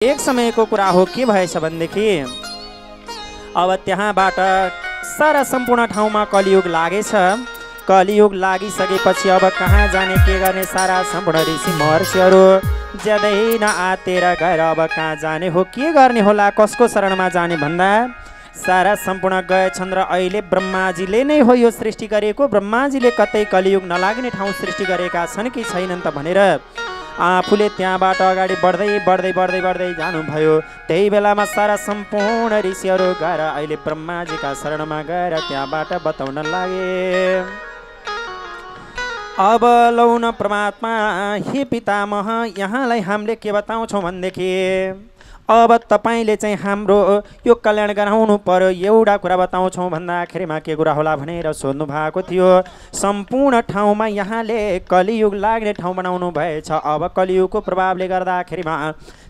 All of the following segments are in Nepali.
एक समयको कुरा हो। के भएछ भनेदेखि अब त्यहाँबाट सारा सम्पूर्ण ठाउँमा कलियुग लागेछ। कलियुग लागिसकेपछि अब कहाँ जाने के गर्ने, सारा सम्पूर्ण ऋषि महर्षिहरू ज्यादै नआतेर गएर अब कहाँ जाने हो, के गर्ने होला, कसको शरणमा जाने भन्दा सारा सम्पूर्ण गएछन्। र अहिले ब्रह्माजीले नै हो यो सृष्टि गरेको। ब्रह्माजीले कतै कलियुग नलाग्ने ठाउँ सृष्टि गरेका छन् कि छैनन् त भनेर आफूले त्यहाँबाट अगाडि बढ्दै बढ्दै बढ्दै बढ्दै जानुभयो। त्यही बेलामा सारा सम्पूर्ण ऋषिहरू गएर अहिले ब्रह्माजीका शरणमा गएर त्यहाँबाट बताउन लागे। अब लौन परमात्मा, हे पितामह, यहाँलाई हामीले के बताउँछौँ भनेदेखि अब तपाईँले चाहिँ हाम्रो यो कल्याण गराउनु पर्यो। एउटा कुरा बताउँछौँ भन्दाखेरिमा के कुरा होला भनेर सोध्नु भएको थियो। सम्पूर्ण ठाउँमा यहाँले कलियुग लाग्ने ठाउँ बनाउनु भएछ। अब कलियुगको प्रभावले गर्दाखेरिमा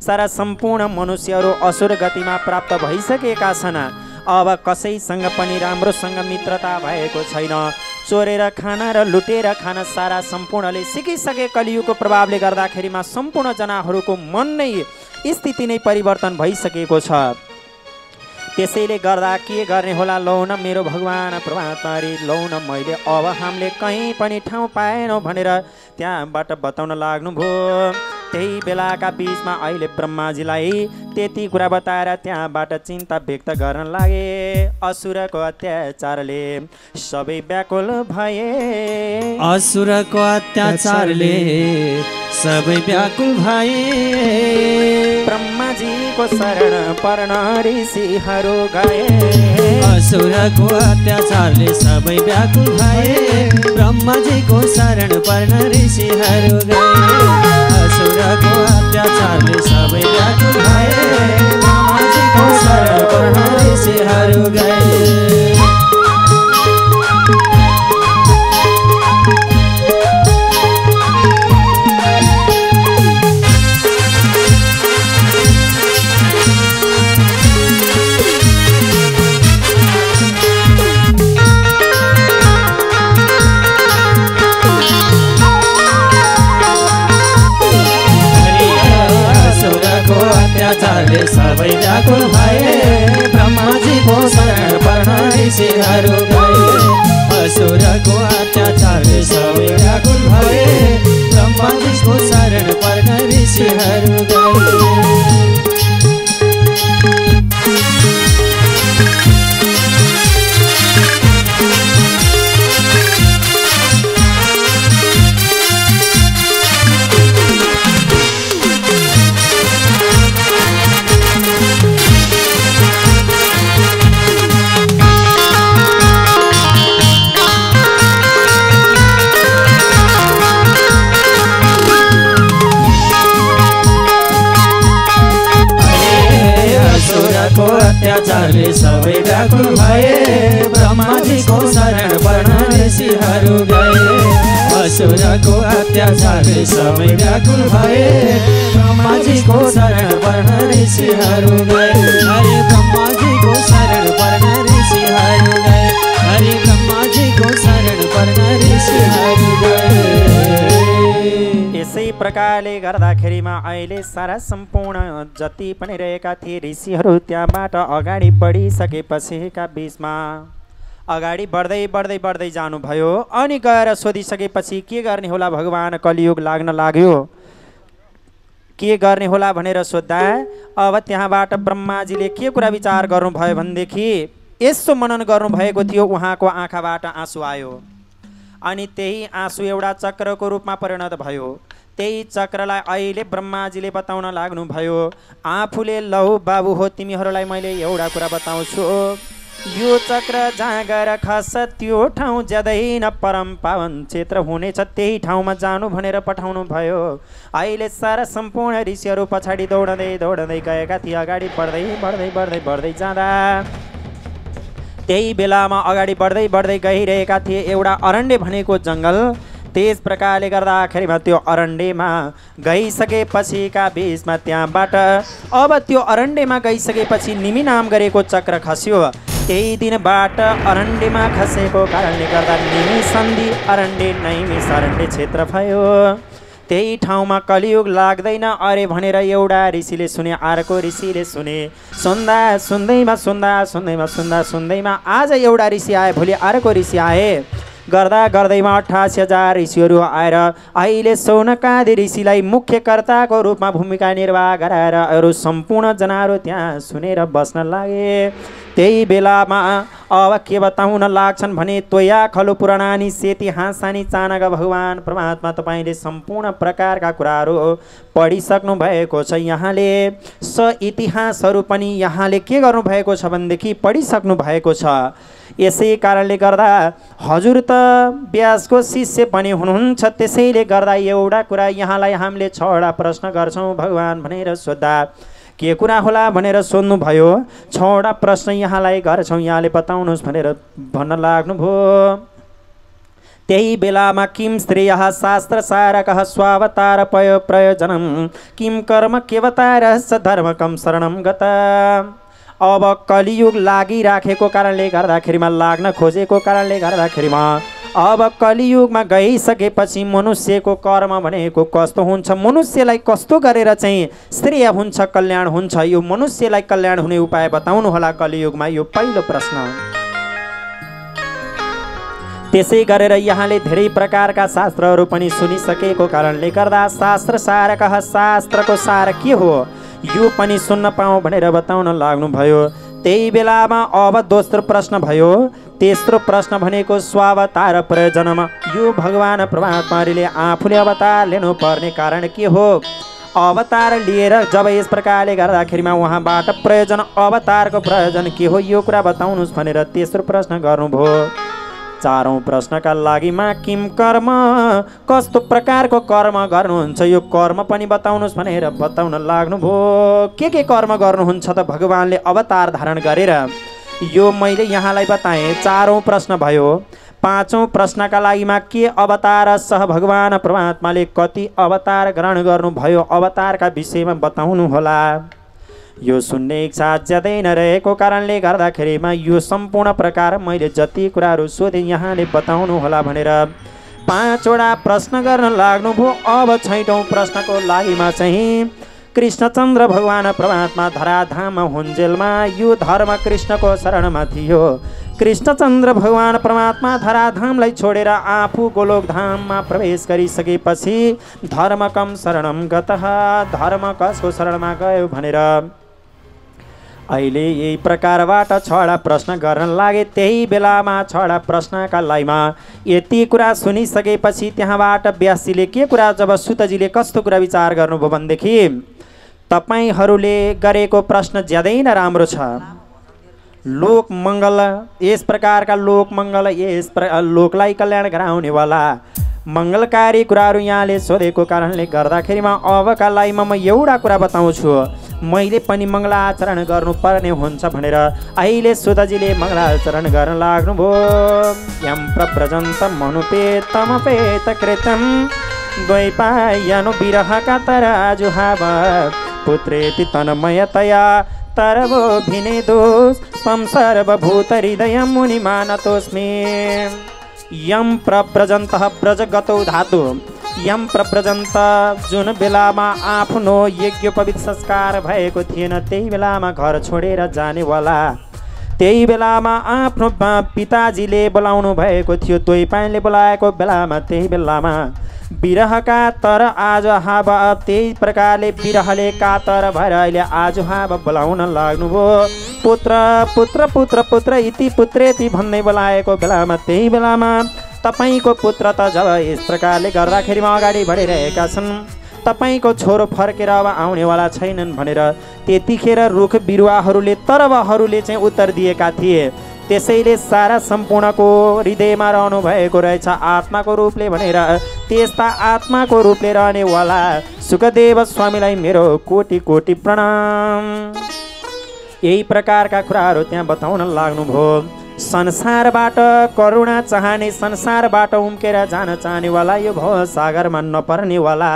सारा सम्पूर्ण मनुष्यहरू असुर गतिमा प्राप्त भइसकेका छन्। अब कसैसँग पनि राम्रोसँग मित्रता भएको छैन। चोरेर खान र लुटेर खान सारा सम्पूर्णले सिकिसके। कलियुगको प्रभावले गर्दाखेरिमा सम्पूर्ण जनाहरूको मन नै स्थिति नै परिवर्तन भइसकेको छ। त्यसैले गर्दा के गर्ने होला, लौन मेरो भगवान परमात्मा रे, लौन मैले अब हामीले कहीँ पनि ठाउँ पाएनौँ भनेर त्यहाँबाट बताउन लाग्नुभयो। त्यही बेलाका बिचमा अहिले ब्रह्माजीलाई त्यति कुरा बताएर त्यहाँबाट चिन्ता व्यक्त गर्न लागे। असुरको अत्याचारले सबै व्याकुल भए, असुरको अत्याचारले सबै व्याकुल भए। ब्रह्माजीको शरण पर्न ऋषिहरू गए। असुरको अत्याचारले सबै व्याकुल भए। ब्रह्माजीको शरण पर्न ऋषिहरू गए। असुरको अत्याचारले सबै व्याकुल भए। ब्रह्माजीको शरण पर्न ऋषिहरू गए। अत्याचारले सबै व्याकुल भए। ब्रह्माजीको शरण पर्न ऋषिहरू गए। असुरको अत्याचारले सबै व्याकुल भए। ब्रह्माजीको शरण पर्न ऋषिहरू गए। अत्याचारले सबै व्याकुल भए। ब्रह्माजीको शरण पर्न ऋषिहरू गए। असुरको अत्याचारले सबै व्याकुल भए। ब्रह्माजीको शरण पर्न ऋषिहरू गए। हरे ब्रह्माजीको शरण पर्न ऋषिहरू गए। हरे ब्रह्माजीको शरण पर्न ऋषिहरू गए। यसै प्रकारले गर्दाखेरिमा अहिले सारा सम्पूर्ण जति पनि रहेका थिए ऋषिहरू त्यहाँबाट अगाडि बढिसकेपछिका बिचमा अगाडि बढ्दै बढ्दै बढ्दै जानुभयो। अनि गएर सोधिसकेपछि के गर्ने होला, भगवान कलियुग लाग्न लाग्यो, के गर्ने होला भनेर सोद्धा अब त्यहाँबाट ब्रह्माजीले के कुरा विचार गर्नुभयो भनेदेखि यसो मनन गर्नुभएको थियो। उहाँको आँखाबाट आँसु आयो अनि त्यही आँसु एउटा चक्रको रूपमा परिणत भयो। त्यही चक्रलाई अहिले ब्रह्माजीले बताउन लाग्नुभयो। आफूले लौ बाबु हो, तिमीहरूलाई मैले एउटा कुरा बताउँछु। यो चक्र जहाँ गएर खस्छ त्यो ठाउँ ज्यादै न परम पावन क्षेत्र हुनेछ, त्यही ठाउँमा जानु भनेर पठाउनु भयो। अहिले सारा सम्पूर्ण ऋषिहरू पछाडि दौडँदै दौडँदै गएका थिए। अगाडि बढ्दै बढ्दै बढ्दै बढ्दै जाँदा त्यही बेलामा अगाडि बढ्दै बढ्दै गइरहेका थिए एउटा अरण्य भनेको जङ्गल। त्यस प्रकारले गर्दाखेरिमा त्यो अरण्यमा गइसकेपछिका बिचमा त्यहाँबाट अब त्यो अरण्यमा गइसकेपछि निमि नाम गरेको चक्र खस्यो। त्यही दिनबाट अरण्यमा खसेको कारणले गर्दा निमि सन्धि अरण्य नैमिष अरण्य क्षेत्र भयो। त्यही ठाउँमा कलियुग लाग्दैन अरे भनेर एउटा ऋषिले सुने, अर्को ऋषिले सुने। सुन्दैमा आज एउटा ऋषि आए, भोलि अर्को ऋषि आए। गर्दा गर्दैमा 88,000 ऋषिहरू आएर अहिले सौनकादि ऋषिलाई मुख्य कर्ताको रूपमा भूमिका निर्वाह गराएर अरू सम्पूर्ण जनाहरू त्यहाँ सुनेर बस्न लागे। त्यही बेलामा अब के बताउन लाग्छन् भने तोया खलु पुराणानी सेती हाँसानी चानक भगवान परमात्मा तपाईँले सम्पूर्ण प्रकारका कुराहरू पढिसक्नु भएको छ। यहाँले स इतिहासहरू पनि यहाँले के गर्नुभएको छ भनेदेखि पढिसक्नु भएको छ। यसै कारणले गर्दा हजुर त व्यासको शिष्य पनि हुनुहुन्छ। त्यसैले गर्दा एउटा कुरा यहाँलाई हामीले 6वटा प्रश्न गर्छौँ भगवान भनेर सोद्धा के कुरा होला भनेर सोध्नुभयो। 6वटा प्रश्न यहाँलाई गर्छौँ, यहाँले बताउनुहोस् भनेर भन्न लाग्नुभयो। त्यही बेलामा किम श्रेयः शास्त्र सारकः स्वावतार प्रयोजनम किम कर्म केवतारस्य धर्मकम शरणम गता। अब कलियुग लागिराखेको कारणले गर्दाखेरिमा, लाग्न खोजेको कारणले गर्दाखेरिमा अब कलियुगमा गइसकेपछि मनुष्यको कर्म भनेको कस्तो हुन्छ, मनुष्यलाई कस्तो गरेर चाहिँ श्रेय हुन्छ, कल्याण हुन्छ, यो मनुष्यलाई कल्याण हुने उपाय बताउनु होला कलियुगमा, यो पहिलो प्रश्न। त्यसै गरेर यहाँले धेरै प्रकारका शास्त्रहरू पनि सुनिसकेको कारणले गर्दा शास्त्र सारकः शास्त्रको सार के हो यो पनि सुन्न पाऊँ भनेर बताउन लाग्नुभयो। त्यही बेलामा अब दोस्रो प्रश्न भयो। तेस्रो प्रश्न भनेको स्वावतार प्रयोजनमा, यो भगवान परमात्माले आफूले अवतार लिनु पर्ने कारण के हो, अवतार लिएर जब यस प्रकारले गर्दाखेरिमा उहाँबाट प्रयोजन, अवतारको प्रयोजन के हो यो कुरा बताउनुहोस् भनेर तेस्रो प्रश्न गर्नुभयो। 4औं प्रश्नका लागिमा किम कर्म, कस्तो प्रकारको कर्म गर्नुहुन्छ यो कर्म पनि बताउनुहोस् भनेर बताउन लाग्नुभयो। के कर्म गर्नुहुन्छ त भगवानले अवतार धारण गरेर, यो मैले यहाँलाई बताएँ। 4औं प्रश्न भयो। 5औं प्रश्नका लागिमा के अवतार सह भगवान परमात्माले कति अवतार ग्रहण गर्नुभयो अवतारका विषयमा बताउनु होला। यो सुन्ने इच्छा ज्यादै नरहेको कारणले गर्दाखेरिमा यो सम्पूर्ण प्रकार मैले जति कुराहरू सोधेँ यहाँले बताउनु होला भनेर 5वटा प्रश्न गर्न लाग्नुभयो। अब 6औं प्रश्नको लागिमा चाहिँ कृष्णचन्द्र भगवान परमात्मा धराधाममा हुन्जेलमा यो धर्म कृष्णको शरणमा थियो। कृष्णचन्द्र भगवान परमात्मा धराधामलाई छोडेर आफू गोलोकधाममा प्रवेश गरिसकेपछि धर्मकम शरणम गतः, धर्म कसको शरणमा गयो भनेर अहिले यही प्रकारबाट 6वटा प्रश्न गर्न लागे। त्यही बेलामा 6वटा प्रश्नका लाइमा यति कुरा सुनिसकेपछि त्यहाँबाट व्यासजीले के कुरा, जब सुतजीले कस्तो कुरा विचार गर्नुभयो भनेदेखि तपाईहरूले गरेको प्रश्न ज्यादै नै राम्रो छ। लोक मङ्गल, यस प्रकारका लोक मङ्गल, लोकलाई कल्याण गराउनेवाला मङ्गलकारी कुराहरू यहाँले सोधेको कारणले गर्दाखेरिमा अबका लाइमा म एउटा कुरा बताउँछु, मैले पनि मङ्गलाचरण गर्नुपर्ने हुन्छ भनेर अहिले सुतजीले मङ्गलाचरण गर्न लाग्नुभयो। यम प्रव्रजन्त मनुपेतमपेत कृतं द्वैपायनु विरहका तराजुहाव पुत्रेति तन्मयतया तरवो भिनेदोष त्वं सर्वभूत हृदयं मुनिमानतोऽस्मि। यम प्रव्रजन्त व्रजगतौ धातु, यम प्रव्रजन्त जुन बेलामा आफ्नो यज्ञोपवीत संस्कार भएको थिएन त्यही बेलामा घर छोडेर जानेवाला, त्यही बेलामा आफ्नो पिताजीले बोलाउनु भएको थियो, द्वैपायनले बोलाएको बेलामा त्यही बेलामा विरहका तर आज हाव, त्यही प्रकारले विरहले कातर भएर अहिले आज हाव बोलाउन लाग्नुभयो। पुत्र पुत्र पुत्र पुत्र इति पुत्रेति भन्दै बोलाएको बेलामा त्यही बेलामा तपाईँको पुत्र त जब यस प्रकारले गर्दाखेरिमा अगाडि बढिरहेका छन्, तपाईँको छोरो फर्केर अब आउनेवाला छैनन् भनेर त्यतिखेर रुख बिरुवाहरूले तरवहरूले चाहिँ उत्तर दिएका थिए। त्यसैले सारा सम्पूर्णको हृदयमा रहनु भएको रहेछ आत्माको रूपले भनेर त्यस्ता आत्माको रूपले रहनेवाला सुखदेव स्वामीलाई मेरो कोटि कोटि प्रणाम। यही प्रकारका कुराहरू त्यहाँ बताउन लाग्नुभयो। संसारबाट करुणा चाहने, संसारबाट उम्केर जान चाहनेवाला, यो भव सागरमा नपर्नेवाला,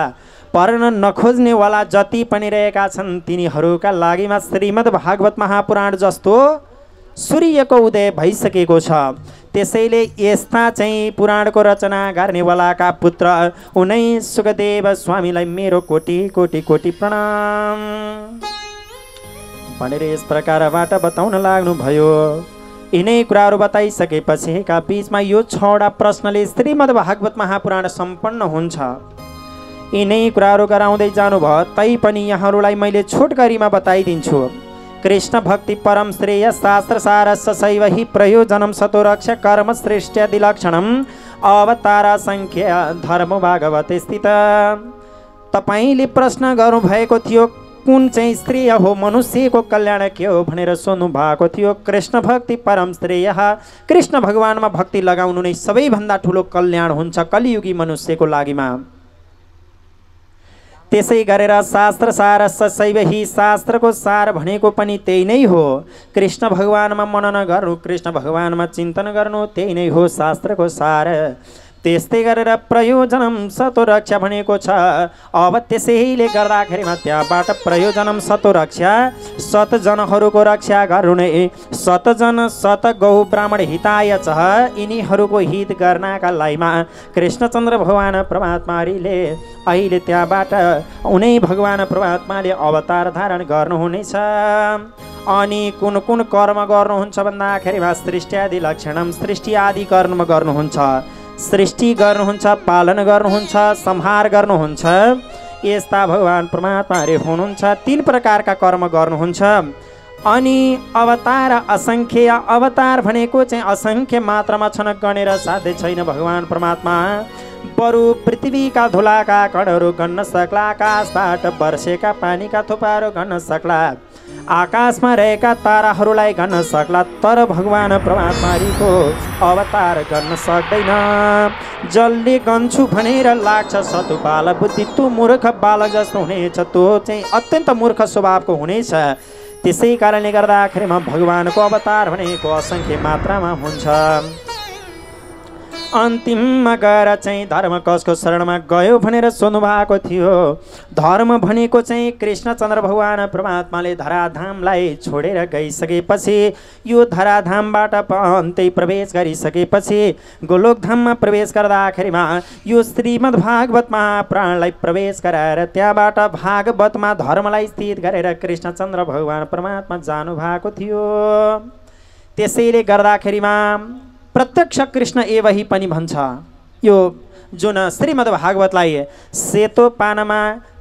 पर्न नखोज्नेवाला जति पनि रहेका छन् तिनीहरूका लागिमा श्रीमद् भागवत महापुराण जस्तो सूर्यको उदय भइसकेको छ। त्यसैले यस्ता चाहिँ पुराणको रचना गर्नेवालाका पुत्र उनै सुखदेव स्वामीलाई मेरो कोटि कोटि कोटि प्रणाम भनेर यस प्रकारबाट बताउन लाग्नुभयो। यिनै कुराहरू बताइसकेपछिका बीचमा यो 6वटा प्रश्नले श्रीमद् भागवत महापुराण सम्पन्न हुन्छ। यिनै कुराहरू गराउँदै जानुभयो, तैपनि यहाँहरूलाई मैले छोटकरीमा बताइदिन्छु। कृष्ण भक्ति परम श्रेय शास्त्र सारस्य सैव हि प्रयोजनम सतोरक्ष कर्म श्रेष्ठ्यादि लक्षणम अवतार संख्य धर्म भागवते स्थित। तपाईले प्रश्न गर्नुभएको थियो कुन चाहिँ श्रेय हो, मनुष्यको कल्याण के हो भनेर सोध्नु भएको थियो। कृष्ण भक्ति परम श्रेय, कृष्ण भगवानमा भक्ति लगाउनु नै सबैभन्दा ठुलो कल्याण हुन्छ कलियुगी मनुष्यको लागिमा। त्यसै गरेर शास्त्र सारस्य सैव हि, शास्त्रको सार भनेको पनि त्यही नै हो। कृष्ण भगवानमा मनन गर्नु, कृष्ण भगवानमा चिन्तन गर्नु, त्यही नै हो शास्त्रको सार। त्यस्तै गरेर प्रयोजनम सतोरक्षा भनेको छ। अब त्यसैले गर्दाखेरिमा त्यहाँबाट प्रयोजनम सतोरक्षा, सतजनहरूको रक्षा गर्नु नै। सतजन सत गौ ब्राह्मण हिताय च, यिनीहरूको हित गर्नका लागिमा कृष्णचन्द्र भगवान परमात्माले अहिले त्यहाँबाट उनै भगवान परमात्माले अवतार धारण गर्नुहुनेछ। अनि कुन कुन कर्म गर्नुहुन्छ भन्दाखेरिमा सृष्टि आदि लक्षणम, सृष्टि आदि कर्म गर्नुहुन्छ। सृष्टि गर्नुहुन्छ, पालन गर्नुहुन्छ, संहार गर्नुहुन्छ। यस्ता भगवान परमात्माले हुनुहुन्छ। 3 प्रकारका कर्म गर्नुहुन्छ। अनि अवतार असंख्य, अवतार भनेको चाहिँ असंख्य मात्रामा छनक गनेर साध्य छैन भगवान परमात्मा। बरु पृथ्वीका धुलाका कणहरू गन्न सक्ला, आकाशबाट वर्षेका पानीका थोपाहरू गन्न सक्ला, आकाशमा रहेका ताराहरूलाई गन्न सक्ला, तर भगवान परमात्माको अवतार गर्न सक्दैन। जसले गन्छु भनेर लाग्छ सतु बाल बुद्धि, तँ मूर्ख बालक जस्तो हुनेछ, त्यो चाहिँ अत्यन्त मूर्ख स्वभावको हुनेछ। त्यसै कारणले गर्दाखेरिमा भगवानको अवतार भनेको असंख्य मात्रामा हुन्छ। अन्तिममा गएर चाहिँ धर्म कसको शरणमा गयो भनेर सोध्नु भएको थियो। धर्म भनेको चाहिँ कृष्णचन्द्र भगवान परमात्माले धराधामलाई छोडेर गइसकेपछि, यो धराधामबाट अन्त्य प्रवेश गरिसकेपछि गोलोकधाममा प्रवेश गर्दाखेरिमा यो श्रीमद् भागवत महापुराणलाई प्रवेश गराएर त्यहाँबाट भागवतमा धर्मलाई स्थित गरेर कृष्णचन्द्र भगवान परमात्मा जानुभएको थियो। त्यसैले गर्दाखेरिमा प्रत्यक्ष कृष्ण एव हि पनि भन्छ। यो जुन श्रीमद् भागवतलाई सेतो पानामा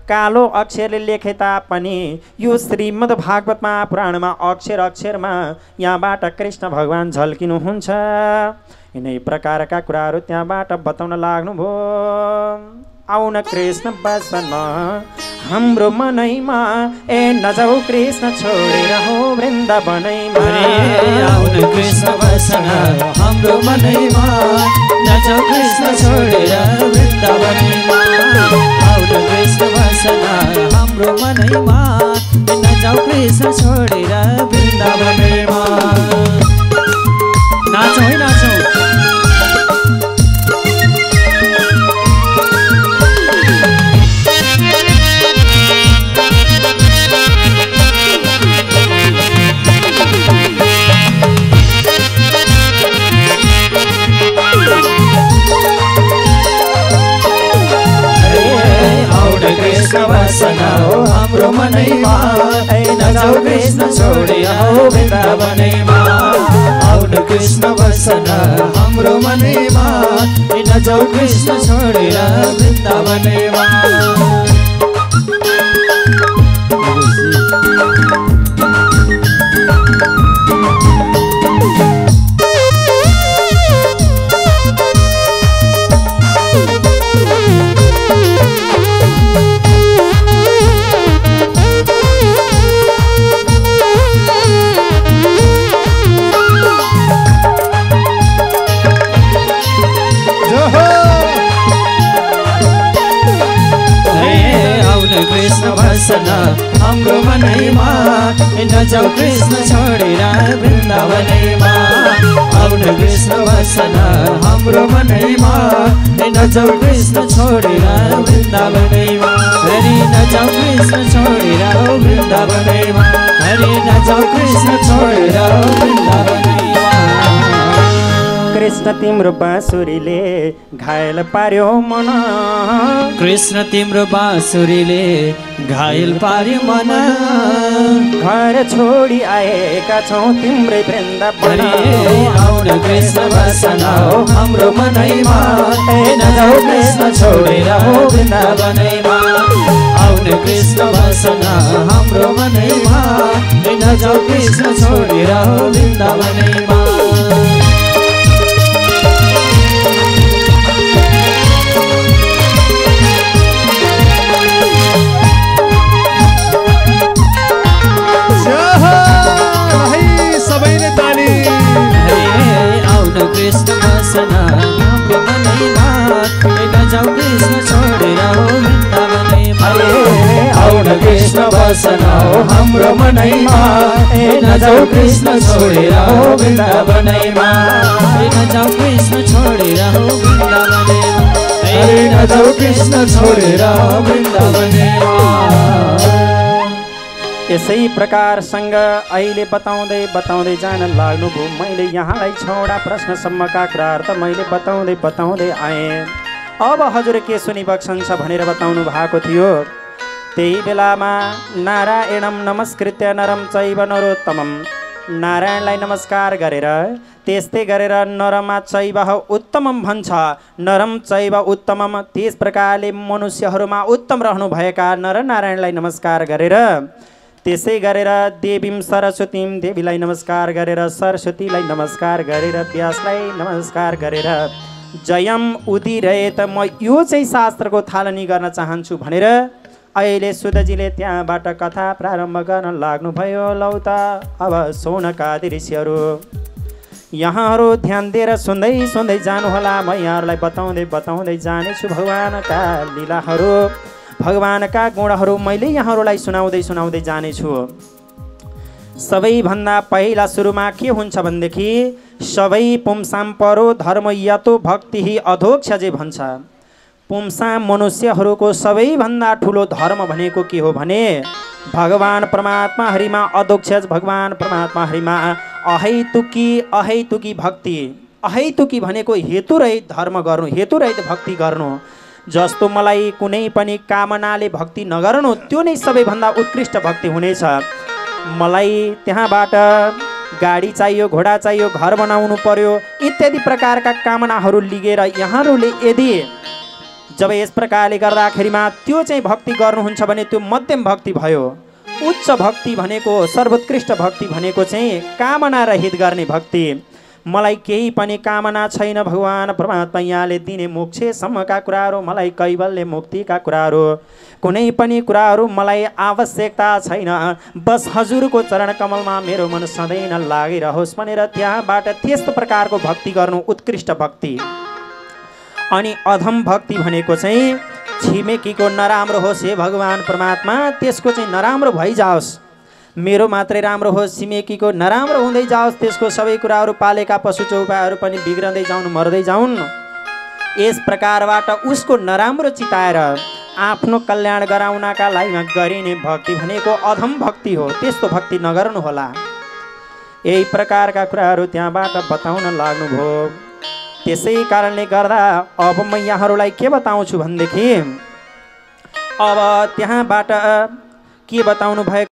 कालो अक्षरले लेखे तापनि यो श्रीमद् भागवत महापुराणमा अक्षर अक्षरमा यहाँबाट कृष्ण भगवान झल्किनुहुन्छ। यिनै प्रकारका कुराहरू त्यहाँबाट बताउन लाग्नुभयो। आउन कृष्ण बसन हाम्रो मनैमा, ए नजाऊ कृष्ण छोडेर हो वृन्दावनैमा। आउन कृष्ण बसन हाम्रो मनैमा, नजाऊ कृष्ण छोडेर वृन्दावनैमा। आउन कृष्ण बसन हाम्रो मनैमा, नजाऊ कृष्ण छोडेर वृन्दावनैमा। नाचौँ है नाचौँ। कृष्ण बसन हाम्रो मनैमा, नजाऊ कृष्ण छोडेर वृन्दावनैमा। आउन कृष्ण बसन हाम्रो मनैमा, नजाऊ कृष्ण छोडेर वृन्दावनैमा। कृष्ण बसन हाम्रो मनैमा, नजाऊ कृष्ण छोडेर वृन्दावनैमा। आउन कृष्ण बसन हाम्रो मनैमा, नजाऊ कृष्ण छोडेर वृन्दावनैमा। हरि नजाऊ कृष्ण छोडेर वृन्दावनैमा। अरे नजाऊ कृष्ण छोडेर वृन्दावनैमा। कृष्ण तिम्रो बाँसुरीले घायल पार्यो मन, कृष्ण तिम्रो बाँसुरीले घायल पार्यो मन। घर छोडी आएका छौँ तिम्रै वृन्दावन। आउन कृष्ण बसन हाम्रो मनैमा, नजाऊ कृष्ण छोडेर वृन्दावनैमा। आउन कृष्ण बसन हाम्रो मनैमा, नजाऊ कृष्ण छोडेर वृन्दावनैमा। कृष्ण बसन हाम्रो मनैमा, नजाऊ कृष्ण छोडेर वृन्दावनैमा। आउन कृष्ण बसन हाम्रो मनैमा, नजाऊ कृष्ण छोडेर वृन्दावनैमा। नजाऊ कृष्ण छोडेर वृन्दावनैमा, नजाऊ कृष्ण छोडेर वृन्दावनैमा। यसै प्रकारसँग अहिले बताउँदै जान लाग्नुभयो। मैले यहाँलाई 6वटा प्रश्नसम्मका कुराहरू त मैले बताउँदै आएँ। अब हजुर के सुनिबक्सन्छ भनेर बताउनु भएको थियो। त्यही बेलामा नारायणम नमस्कृत्य नरम चैव नरोत्तमम, नारायणलाई नमस्कार गरेर त्यस्तै गरेर नरमा चैव उत्तमम भन्छ। नरम चैव उत्तमम, त्यस प्रकारले मनुष्यहरूमा उत्तम रहनुभएका नर नारायणलाई नमस्कार गरेर, त्यसै गरेर देवीम सरस्वतीम, देवीलाई नमस्कार गरेर सरस्वतीलाई नमस्कार गरेर व्यासलाई नमस्कार गरेर जयम उदिरहेत, म यो चाहिँ शास्त्रको थालनी गर्न चाहन्छु भनेर अहिले सुदजीले त्यहाँबाट कथा प्रारम्भ गर्न लाग्नुभयो। लौ त अब सौनकादि ऋषिहरू यहाँहरू ध्यान दिएर सुन्दै जानुहोला। म यहाँहरूलाई बताउँदै जानेछु भगवानका लीलाहरू, भगवानका गुणहरू मैले यहाँहरूलाई सुनाउँदै जानेछु। सबैभन्दा पहिला सुरुमा के हुन्छ भनेदेखि सबै पुंसाम परो धर्म यतो भक्ति अधोक्ष जे भन्छ। पुंसाम मनुष्यहरूको सबैभन्दा ठुलो धर्म भनेको के हो भने भगवान परमात्मा हरिमा अधोक्ष, भगवान परमात्मा हरिमा अहैतुकी भक्ति। अहैतुकी भनेको हेतुरहित धर्म गर्नु, हेतुरहित भक्ति गर्नु। जस्तो मलाई कुनै पनि कामनाले भक्ति नगर्नु, त्यो नै सबैभन्दा उत्कृष्ट भक्ति हुनेछ। मलाई त्यहाँबाट गाडी चाहियो, घोडा चाहियो, घर बनाउनु पर्यो इत्यादि प्रकारका कामनाहरू लिएर यहाँहरूले यदि जब यस प्रकारले गर्दाखेरिमा त्यो चाहिँ भक्ति गर्नुहुन्छ भने त्यो मध्यम भक्ति भयो। उच्च भक्ति भनेको, सर्वोत्कृष्ट भक्ति भनेको चाहिँ कामना रहित गर्ने भक्ति। मलाई केही पनि कामना छैन, भगवान परमात्मा यहाँले दिने मोक्षसम्मका कुराहरू, मलाई कैवल्य मुक्तिका कुराहरू, कुनै पनि कुराहरू मलाई आवश्यकता छैन। बस हजुरको चरण कमलमा मेरो मन सधैँ न लागिरहोस् भनेर त्यहाँबाट त्यस्तो प्रकारको भक्ति गर्नु उत्कृष्ट भक्ति। अनि अधम भक्ति भनेको चाहिँ छिमेकीको नराम्रो होस् हे भगवान परमात्मा, त्यसको चाहिँ नराम्रो भइजाओस्, मेरो मात्रै राम्रो होस्, छिमेकीको नराम्रो हुँदै जाओस्, त्यसको सबै कुराहरू पालेका पशु चौपायाहरू पनि बिग्रँदै जाउन्, मर्दै जाउन्। यस प्रकारबाट उसको नराम्रो चिताएर आफ्नो कल्याण गराउनका लागि गरिने भक्ति भनेको अधम भक्ति हो। त्यस्तो भक्ति नगर्नुहोला। यही प्रकारका कुराहरू त्यहाँबाट बताउन लाग्नुभयो। त्यसै कारणले गर्दा अब म यहाँहरूलाई के बताउँछु भनेदेखि अब त्यहाँबाट के बताउनु भएको